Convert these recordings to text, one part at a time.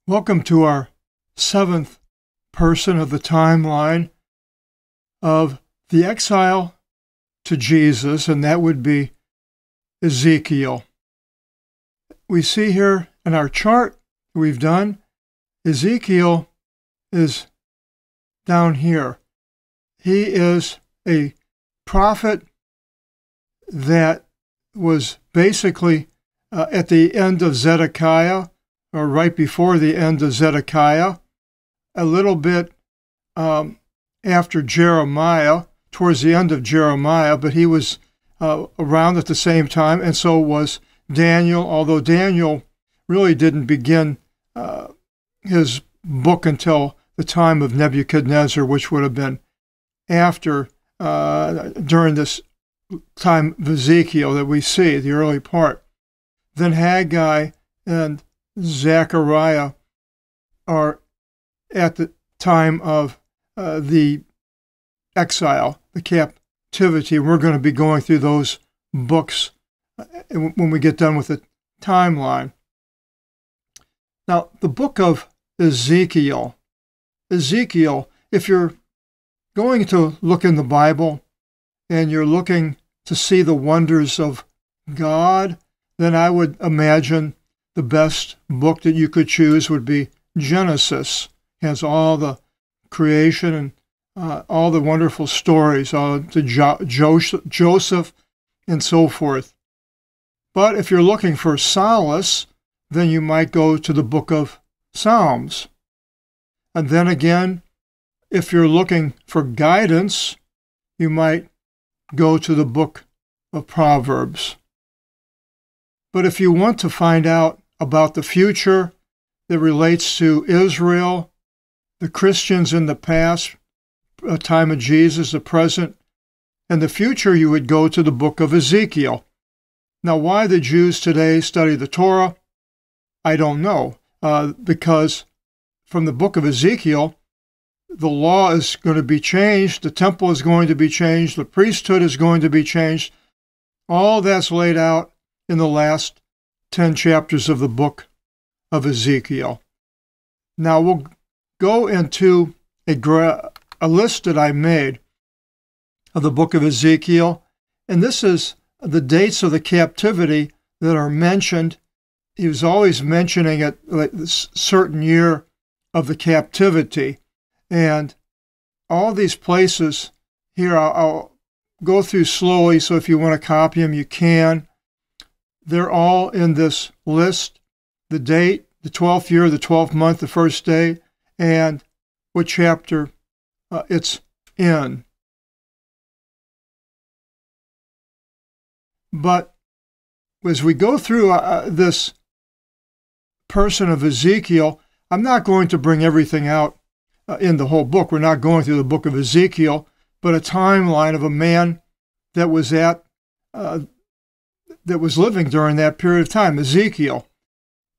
Welcome to our seventh person of the timeline of the exile to Jesus, and that would be Ezekiel. We see here in our chart we've done, Ezekiel is down here. He is a prophet that was basically at the end of Zedekiah, or right before the end of Zedekiah, a little bit after Jeremiah, towards the end of Jeremiah, but he was around at the same time, and so was Daniel, although Daniel really didn't begin his book until the time of Nebuchadnezzar, which would have been after, during this time of Ezekiel that we see, the early part. Then Haggai and Zechariah are at the time of the exile, the captivity. We're going to be going through those books when we get done with the timeline. Now, the book of Ezekiel, if you're going to look in the Bible and you're looking to see the wonders of God, then I would imagine the best book that you could choose would be Genesis. It has all the creation and all the wonderful stories, Joseph and so forth. But if you're looking for solace, then you might go to the book of Psalms. And then again, if you're looking for guidance, you might go to the book of Proverbs. But if you want to find out about the future that relates to Israel, the Christians in the past, a time of Jesus, the present, and the future, you would go to the book of Ezekiel. Now, why the Jews today study the Torah, I don't know, because from the book of Ezekiel, the law is going to be changed, the temple is going to be changed, the priesthood is going to be changed. All that's laid out in the last 10 chapters of the book of Ezekiel. Now we'll go into a list that I made of the book of Ezekiel, and this is the dates of the captivity that are mentioned. He was always mentioning a certain year of the captivity, and all these places here, I'll go through slowly, so if you want to copy them, you can. They're all in this list, the date, the 12th year, the 12th month, the first day, and what chapter it's in. But as we go through this person of Ezekiel, I'm not going to bring everything out in the whole book. We're not going through the book of Ezekiel, but a timeline of a man that was that was living during that period of time, Ezekiel.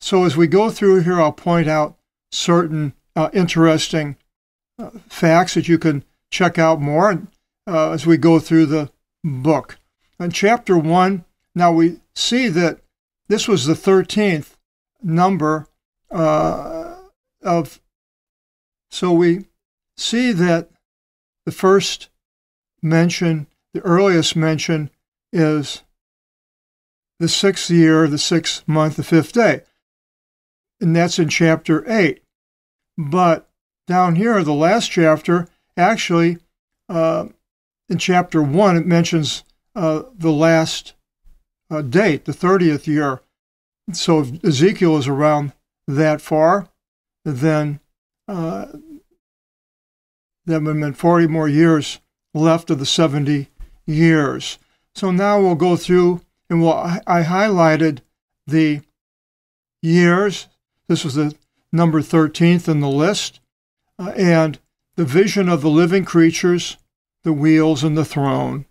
So as we go through here, I'll point out certain interesting facts that you can check out more as we go through the book. In chapter 1, now we see that this was the 13th number so we see that the first mention, the earliest mention, is the 6th year, the 6th month, the 5th day. And that's in chapter 8. But down here, the last chapter, actually, in chapter 1, it mentions the last date, the 30th year. So if Ezekiel is around that far, then there would have been 40 more years left of the 70 years. So now we'll go through, and I highlighted the years. This was the number 13th in the list, and the vision of the living creatures, the wheels, and the throne.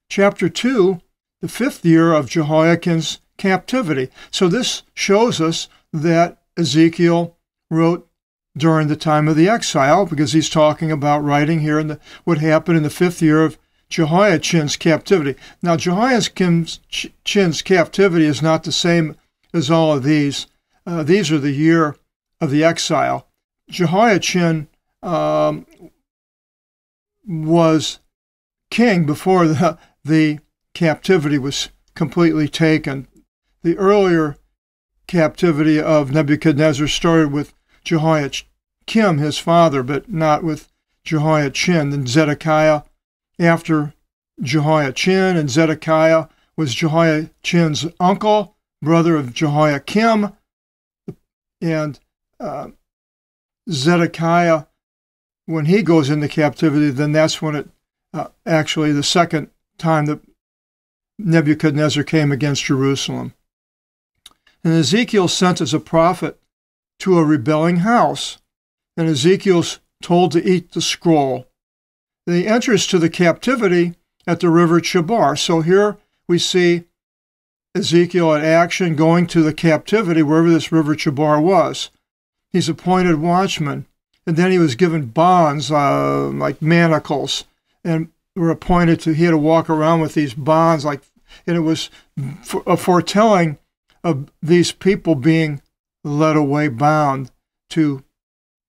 Chapter 2, the 5th year of Jehoiakim's captivity. So this shows us that Ezekiel wrote during the time of the exile, because he's talking about writing here in what happened in the 5th year of Jehoiakim's captivity. Now, Jehoiakim's captivity is not the same as all of these. These are the year of the exile. Jehoiachin was king before the captivity was completely taken. The earlier captivity of Nebuchadnezzar started with Jehoiakim, his father, but not with Jehoiachin. And Zedekiah after Jehoiachin, and Zedekiah was Jehoiachin's uncle, brother of Jehoiakim, and Zedekiah, when he goes into captivity, then that's when it actually the second time that Nebuchadnezzar came against Jerusalem. And Ezekiel sent as a prophet to a rebelling house, and Ezekiel's told to eat the scroll. And he enters to the captivity at the river Chebar. So here we see Ezekiel in action going to the captivity wherever this river Chebar was. He's appointed watchman, and then he was given bonds like manacles, and were appointed to, he had to walk around with these bonds, and it was a foretelling of these people being led away bound to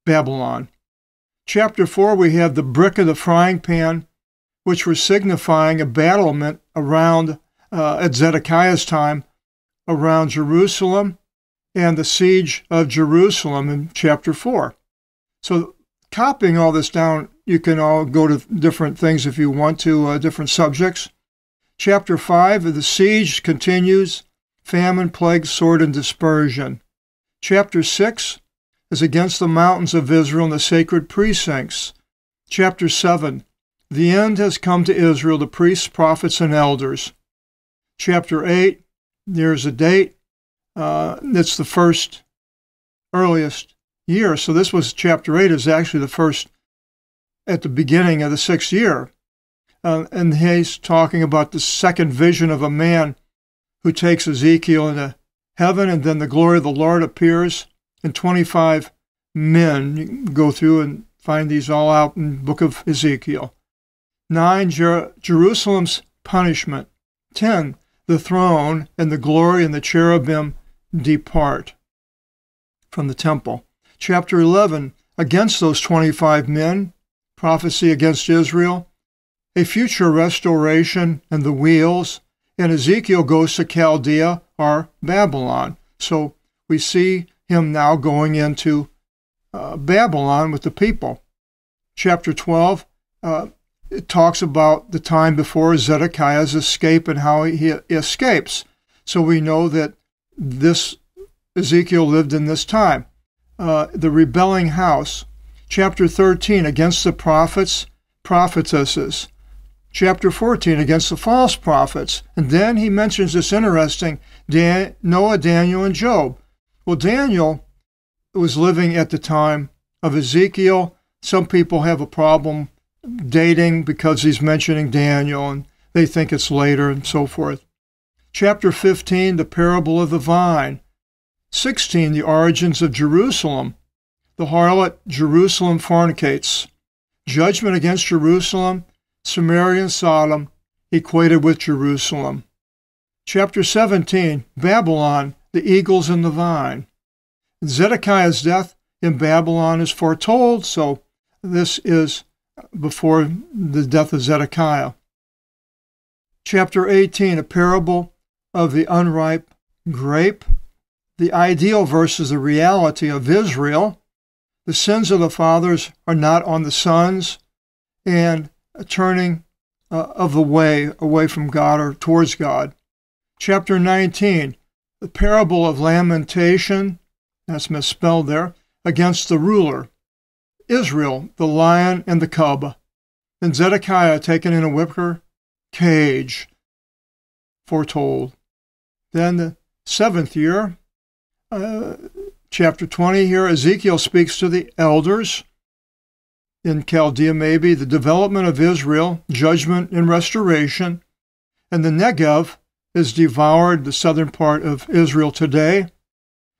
Babylon. Chapter 4, we have the brick of the frying pan, which was signifying a battlement around, at Zedekiah's time, around Jerusalem, and the siege of Jerusalem in chapter 4. So copying all this down, you can all go to different things if you want to, different subjects. Chapter 5, the siege continues, famine, plague, sword, and dispersion. Chapter 6 is against the mountains of Israel and the sacred precincts. Chapter 7, the end has come to Israel, the priests, prophets, and elders. Chapter 8, there's a date. It's the first earliest year. So this was chapter 8 is actually the first at the beginning of the 6th year. And he's talking about the second vision of a man who takes Ezekiel into heaven, and then the glory of the Lord appears, and 25 men. You can go through and find these all out in the book of Ezekiel. 9, Jerusalem's punishment. 10, the throne and the glory and the cherubim depart from the temple. Chapter 11, against those 25 men, prophecy against Israel, a future restoration and the wheels, and Ezekiel goes to Chaldea or Babylon. So we see him now going into Babylon with the people. Chapter 12, it talks about the time before Zedekiah's escape and how he escapes. So we know that this Ezekiel lived in this time. The rebelling house. Chapter 13, against the prophets, prophetesses. Chapter 14, against the false prophets. And then he mentions this interesting Noah, Daniel, and Job. Well, Daniel was living at the time of Ezekiel. Some people have a problem dating because he's mentioning Daniel, and they think it's later and so forth. Chapter 15, the parable of the vine. 16, the origins of Jerusalem. The harlot Jerusalem fornicates. Judgment against Jerusalem, Samaria and Sodom, equated with Jerusalem. Chapter 17, Babylon, the eagles and the vine. Zedekiah's death in Babylon is foretold, so this is before the death of Zedekiah. Chapter 18, a parable of the unripe grape. The ideal versus the reality of Israel. The sins of the fathers are not on the sons, and a turning of the way away from God or towards God. Chapter 19, the parable of lamentation, that's misspelled there, against the ruler. Israel, the lion and the cub. And Zedekiah taken in a wicker cage, foretold. Then the 7th year, chapter 20 here, Ezekiel speaks to the elders in Chaldea, maybe, the development of Israel, judgment and restoration, and the Negev is devoured, the southern part of Israel today.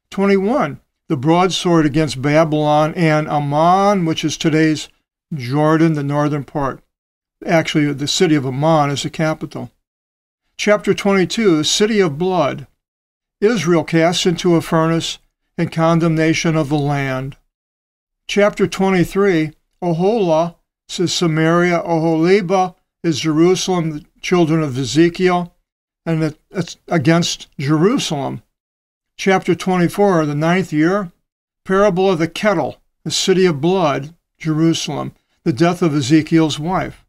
21, the broadsword against Babylon and Ammon, which is today's Jordan, the northern part. Actually, the city of Ammon is the capital. Chapter 22, the city of blood. Israel cast into a furnace, and condemnation of the land. Chapter 23, Oholah is Samaria, Oholiba is Jerusalem, the children of Ezekiel, and it's against Jerusalem. Chapter 24, the 9th year, parable of the kettle, the city of blood, Jerusalem, the death of Ezekiel's wife.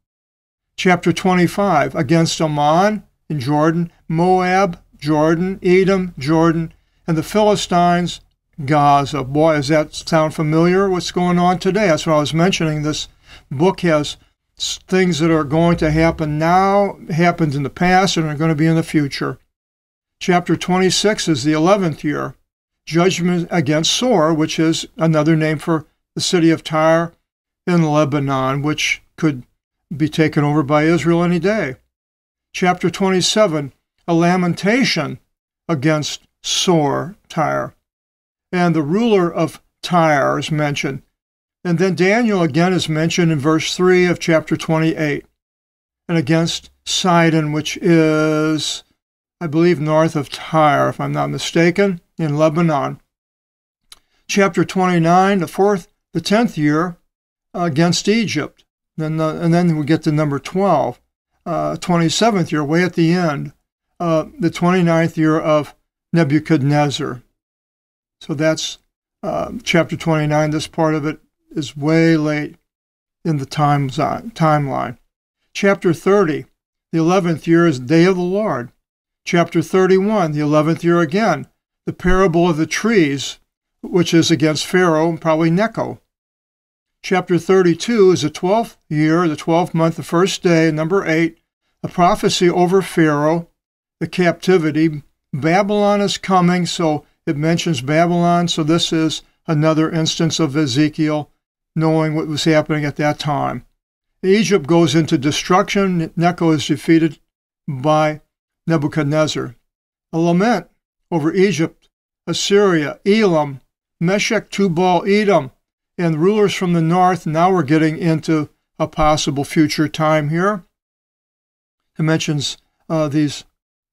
Chapter 25, against Ammon in Jordan, Moab, Jordan, Edom, Jordan, and the Philistines, Gaza. Boy, does that sound familiar? What's going on today? That's what I was mentioning. This book has things that are going to happen now, happened in the past, and are going to be in the future. Chapter 26 is the 11th year, judgment against Sor, which is another name for the city of Tyre in Lebanon, which could be taken over by Israel any day. Chapter 27, a lamentation against Sor, Tyre. And the ruler of Tyre is mentioned. And then Daniel again is mentioned in verse 3 of chapter 28. And against Sidon, which is, I believe, north of Tyre, if I'm not mistaken, in Lebanon. Chapter 29, the 10th year, against Egypt. And then we get to number 12, 27th year, way at the end, the 29th year of Nebuchadnezzar. So that's chapter 29. This part of it is way late in the timeline. Chapter 30, the 11th year is Day of the Lord. Chapter 31, the 11th year again, the parable of the trees, which is against Pharaoh, probably Necho. Chapter 32 is the 12th year, the 12th month, the first day, number 8, a prophecy over Pharaoh, the captivity. Babylon is coming, so it mentions Babylon, so this is another instance of Ezekiel knowing what was happening at that time. Egypt goes into destruction. Necho is defeated by Nebuchadnezzar. A lament over Egypt, Assyria, Elam, Meshech, Tubal, Edom, and rulers from the north. Now we're getting into a possible future time here. It mentions these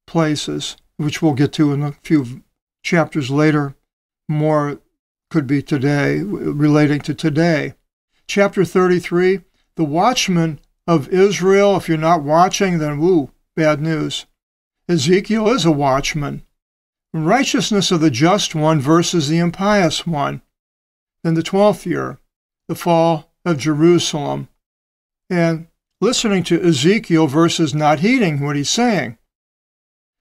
places, which we'll get to in a few chapters later. More could be today, relating to today. Chapter 33, the watchman of Israel. If you're not watching, then woo, bad news. Ezekiel is a watchman. Righteousness of the just one versus the impious one. Then the 12th year, the fall of Jerusalem. And listening to Ezekiel versus not heeding what he's saying.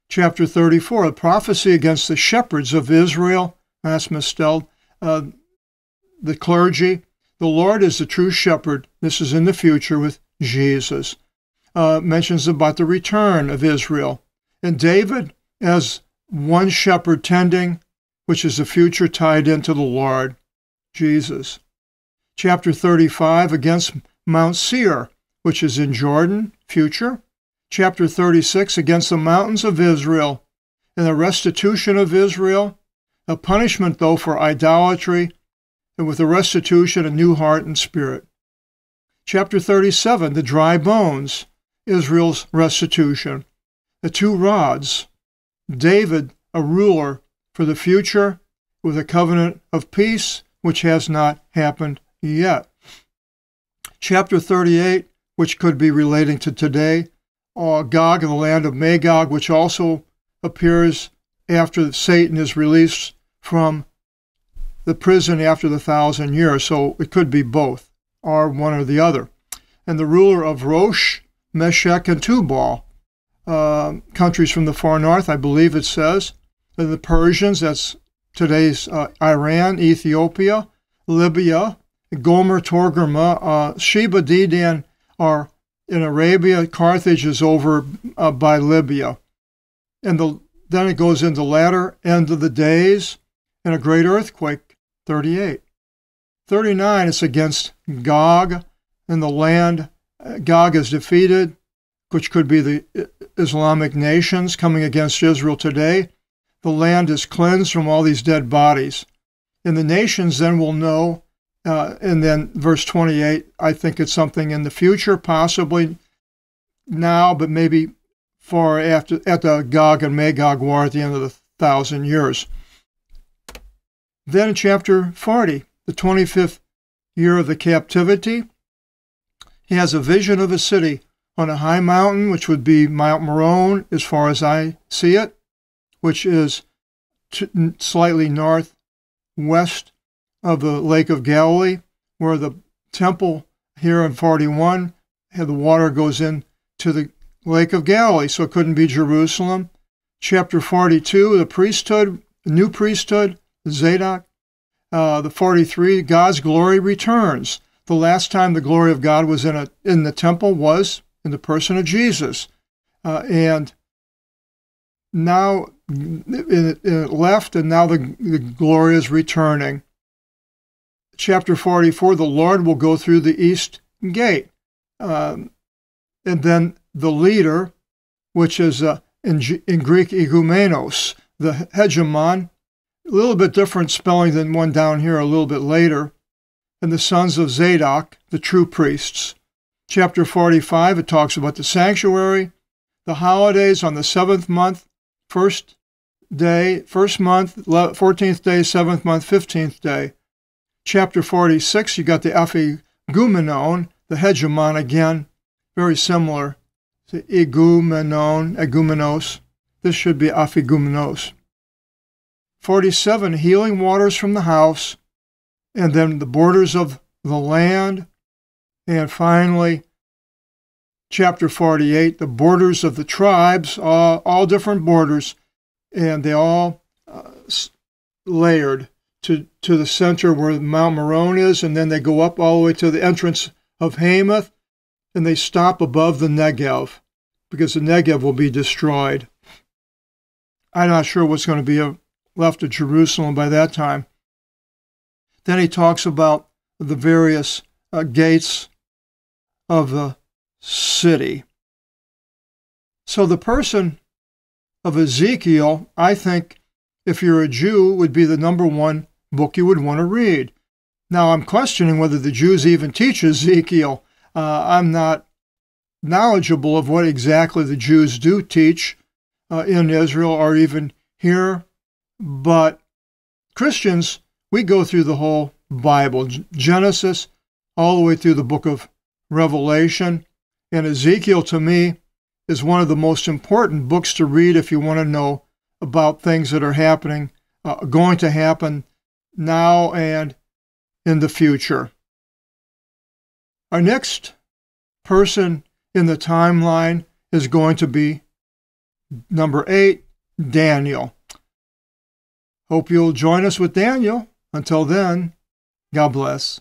Chapter 34, a prophecy against the shepherds of Israel. That's misspelled. The clergy. The Lord is the true shepherd. This is in the future with Jesus. Mentions about the return of Israel. And David as one shepherd tending, which is the future tied into the Lord, Jesus. Chapter 35, against Mount Seir, which is in Jordan, future. Chapter 36, against the mountains of Israel, and the restitution of Israel, a punishment, though, for idolatry, and with the restitution, a new heart and spirit. Chapter 37, the dry bones, Israel's restitution. The two rods, David, a ruler for the future, with a covenant of peace, which has not happened yet. Chapter 38, which could be relating to today, Gog in the land of Magog, which also appears after Satan is released from the prison after the 1,000 years. So it could be both, or one or the other. And the ruler of Rosh, Meshech, and Tubal, countries from the far north, I believe it says. And the Persians, that's today's Iran, Ethiopia, Libya, Gomer, Togarmah, Sheba, Dedan are in Arabia. Carthage is over by Libya. And then it goes into latter end of the days and a great earthquake, 38. 39, it's against Gog and the land. Gog is defeated, which could be the Islamic nations coming against Israel today. The land is cleansed from all these dead bodies. And the nations then will know, and then verse 28, I think it's something in the future, possibly now, but maybe far after, at the Gog and Magog war at the end of the 1,000 years. Then in chapter 40, the 25th year of the captivity, he has a vision of a city on a high mountain, which would be Mount Meron, as far as I see it, which is slightly northwest of the Lake of Galilee, where the temple here in 41, the water goes into the Lake of Galilee, so it couldn't be Jerusalem. Chapter 42, the priesthood, new priesthood, Zadok. The 43, God's glory returns. The last time the glory of God was in the temple was in the person of Jesus. And now it left, and now the glory is returning. Chapter 44, the Lord will go through the east gate. And then the leader, which is in Greek, igumenos, the hegemon, a little bit different spelling than one down here a little bit later, and the sons of Zadok, the true priests. Chapter 45, it talks about the sanctuary, the holidays on the 7th month, first month, 14th day, 7th month, 15th day. Chapter 46, you got the egumenon, the hegemon again, very similar to egumenos. This should be aphigumenos. 47, healing waters from the house, and then the borders of the land. And finally, chapter 48, the borders of the tribes, all different borders, and they all layered to the center where Mount Meron is, and then they go up all the way to the entrance of Hamath, and they stop above the Negev, because the Negev will be destroyed. I'm not sure what's going to be left of Jerusalem by that time. Then he talks about the various gates of the city. So the person of Ezekiel, I think, if you're a Jew, would be the number one book you would want to read. Now, I'm questioning whether the Jews even teach Ezekiel. I'm not knowledgeable of what exactly the Jews do teach in Israel or even here. But Christians, we go through the whole Bible, Genesis, all the way through the book of Revelation. And Ezekiel, to me, is one of the most important books to read if you want to know about things that are happening, going to happen now and in the future. Our next person in the timeline is going to be number 8, Daniel. Hope you'll join us with Daniel. Until then, God bless.